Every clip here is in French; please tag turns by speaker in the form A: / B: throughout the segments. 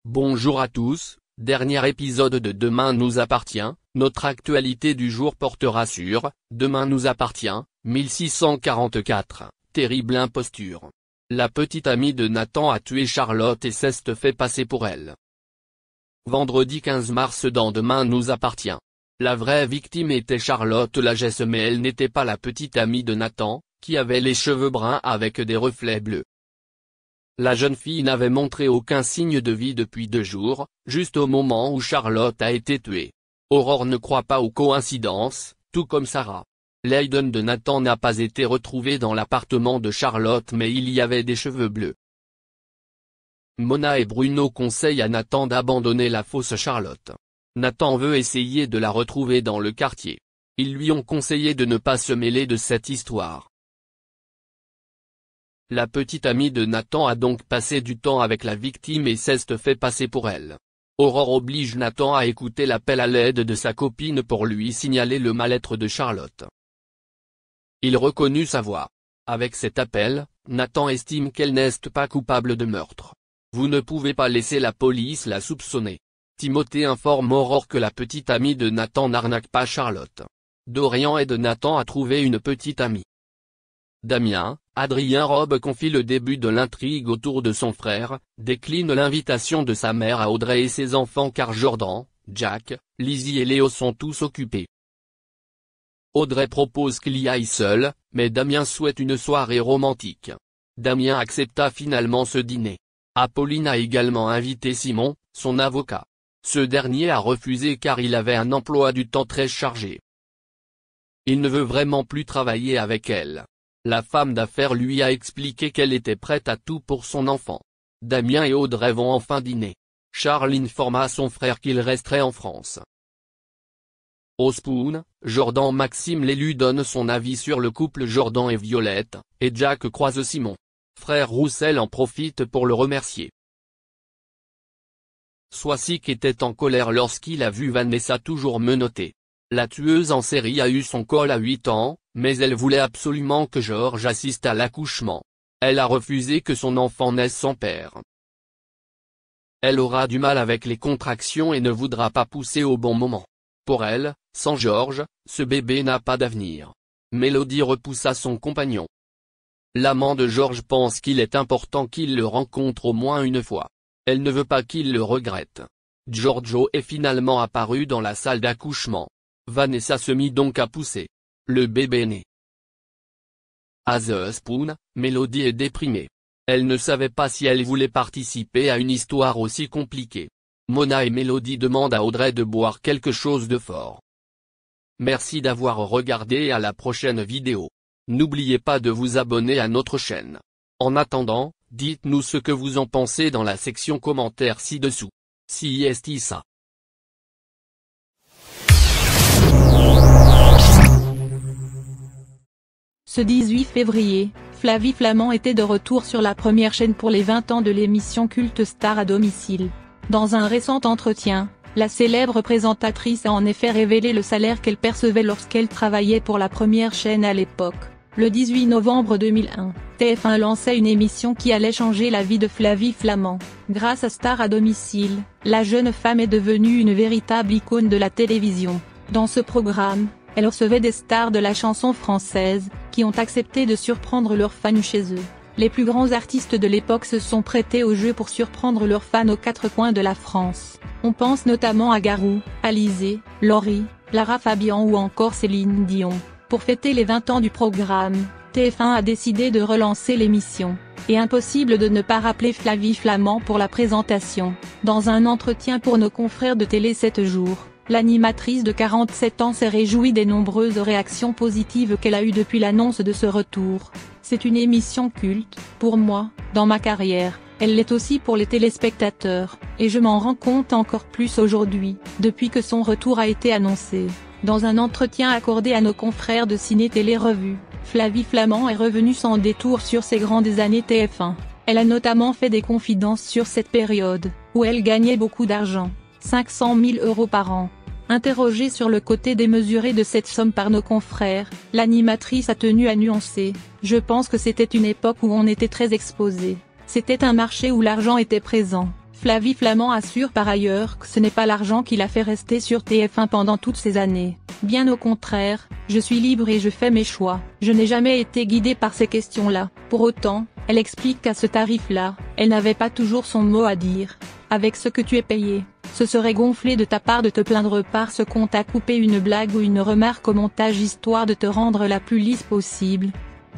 A: Bonjour à tous, dernier épisode de Demain nous appartient, notre actualité du jour portera sur « Demain nous appartient », 1644, terrible imposture. La petite amie de Nathan a tué Charlotte et s'est fait passer pour elle. Vendredi 15 mars dans Demain nous appartient. La vraie victime était Charlotte Lagesse mais elle n'était pas la petite amie de Nathan, qui avait les cheveux bruns avec des reflets bleus. La jeune fille n'avait montré aucun signe de vie depuis 2 jours, juste au moment où Charlotte a été tuée. Aurore ne croit pas aux coïncidences, tout comme Sarah. L'Aiden de Nathan n'a pas été retrouvé dans l'appartement de Charlotte mais il y avait des cheveux bleus. Mona et Bruno conseillent à Nathan d'abandonner la fausse Charlotte. Nathan veut essayer de la retrouver dans le quartier. Ils lui ont conseillé de ne pas se mêler de cette histoire. La petite amie de Nathan a donc passé du temps avec la victime et s'est fait passer pour elle. Aurore oblige Nathan à écouter l'appel à l'aide de sa copine pour lui signaler le mal-être de Charlotte. Il reconnut sa voix. Avec cet appel, Nathan estime qu'elle n'est pas coupable de meurtre. Vous ne pouvez pas laisser la police la soupçonner. Timothée informe Aurore que la petite amie de Nathan n'arnaque pas Charlotte. Dorian aide Nathan à trouver une petite amie. Damien, Adrien Robe confie le début de l'intrigue autour de son frère, décline l'invitation de sa mère à Audrey et ses enfants car Jordan, Jack, Lizzie et Léo sont tous occupés. Audrey propose qu'il y aille seul, mais Damien souhaite une soirée romantique. Damien accepta finalement ce dîner. Apolline a également invité Simon, son avocat. Ce dernier a refusé car il avait un emploi du temps très chargé. Il ne veut vraiment plus travailler avec elle. La femme d'affaires lui a expliqué qu'elle était prête à tout pour son enfant. Damien et Audrey vont enfin dîner. Charles informa son frère qu'il resterait en France. Au Spoon, Jordan Maxime l'élu donne son avis sur le couple Jordan et Violette, et Jack croise Simon. Frère Roussel en profite pour le remercier. Soisic était en colère lorsqu'il a vu Vanessa toujours menottée. La tueuse en série a eu son col à 8 ans, mais elle voulait absolument que Georges assiste à l'accouchement. Elle a refusé que son enfant naisse sans père. Elle aura du mal avec les contractions et ne voudra pas pousser au bon moment. Pour elle, sans Georges, ce bébé n'a pas d'avenir. Mélodie repoussa son compagnon. L'amant de Georges pense qu'il est important qu'il le rencontre au moins une fois. Elle ne veut pas qu'il le regrette. Giorgio est finalement apparu dans la salle d'accouchement. Vanessa se mit donc à pousser. Le bébé est né. À The Spoon, Mélodie est déprimée. Elle ne savait pas si elle voulait participer à une histoire aussi compliquée. Mona et Mélodie demandent à Audrey de boire quelque chose de fort. Merci d'avoir regardé et à la prochaine vidéo. N'oubliez pas de vous abonner à notre chaîne. En attendant, dites-nous ce que vous en pensez dans la section commentaires ci-dessous. Si est ça.
B: Ce 18 février, Flavie Flament était de retour sur la première chaîne pour les 20 ans de l'émission culte Star à domicile. Dans un récent entretien, la célèbre présentatrice a en effet révélé le salaire qu'elle percevait lorsqu'elle travaillait pour la première chaîne à l'époque. Le 18 novembre 2001, TF1 lançait une émission qui allait changer la vie de Flavie Flament. Grâce à Star à domicile, la jeune femme est devenue une véritable icône de la télévision. Dans ce programme, elle recevait des stars de la chanson française, qui ont accepté de surprendre leurs fans chez eux. Les plus grands artistes de l'époque se sont prêtés au jeu pour surprendre leurs fans aux 4 coins de la France. On pense notamment à Garou, Alizé, Laurie, Lara Fabian ou encore Céline Dion. Pour fêter les 20 ans du programme, TF1 a décidé de relancer l'émission. Et impossible de ne pas rappeler Flavie Flament pour la présentation. Dans un entretien pour nos confrères de Télé 7 jours, l'animatrice de 47 ans s'est réjouie des nombreuses réactions positives qu'elle a eues depuis l'annonce de ce retour. C'est une émission culte, pour moi, dans ma carrière, elle l'est aussi pour les téléspectateurs, et je m'en rends compte encore plus aujourd'hui, depuis que son retour a été annoncé. Dans un entretien accordé à nos confrères de Ciné Télé Revue, Flavie Flament est revenue sans détour sur ses grandes années TF1. Elle a notamment fait des confidences sur cette période, où elle gagnait beaucoup d'argent. 500 000 € par an. Interrogée sur le côté démesuré de cette somme par nos confrères, l'animatrice a tenu à nuancer. Je pense que c'était une époque où on était très exposé. C'était un marché où l'argent était présent. Flavie Flament assure par ailleurs que ce n'est pas l'argent qui l'a fait rester sur TF1 pendant toutes ces années. Bien au contraire, je suis libre et je fais mes choix. Je n'ai jamais été guidée par ces questions-là. Pour autant, elle explique qu'à ce tarif-là, elle n'avait pas toujours son mot à dire. Avec ce que tu es payé, ce serait gonflé de ta part de te plaindre parce qu'on t'a coupé une blague ou une remarque au montage histoire de te rendre la plus lisse possible.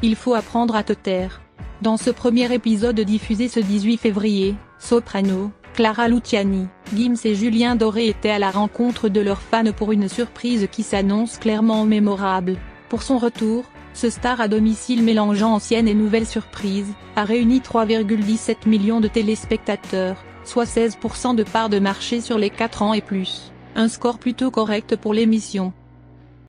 B: Il faut apprendre à te taire. Dans ce premier épisode diffusé ce 18 février, Soprano, Clara Luciani, Gims et Julien Doré étaient à la rencontre de leurs fans pour une surprise qui s'annonce clairement mémorable. Pour son retour, ce star à domicile mélangeant ancienne et nouvelle surprise, a réuni 3,17 millions de téléspectateurs, soit 16% de part de marché sur les 4 ans et plus. Un score plutôt correct pour l'émission.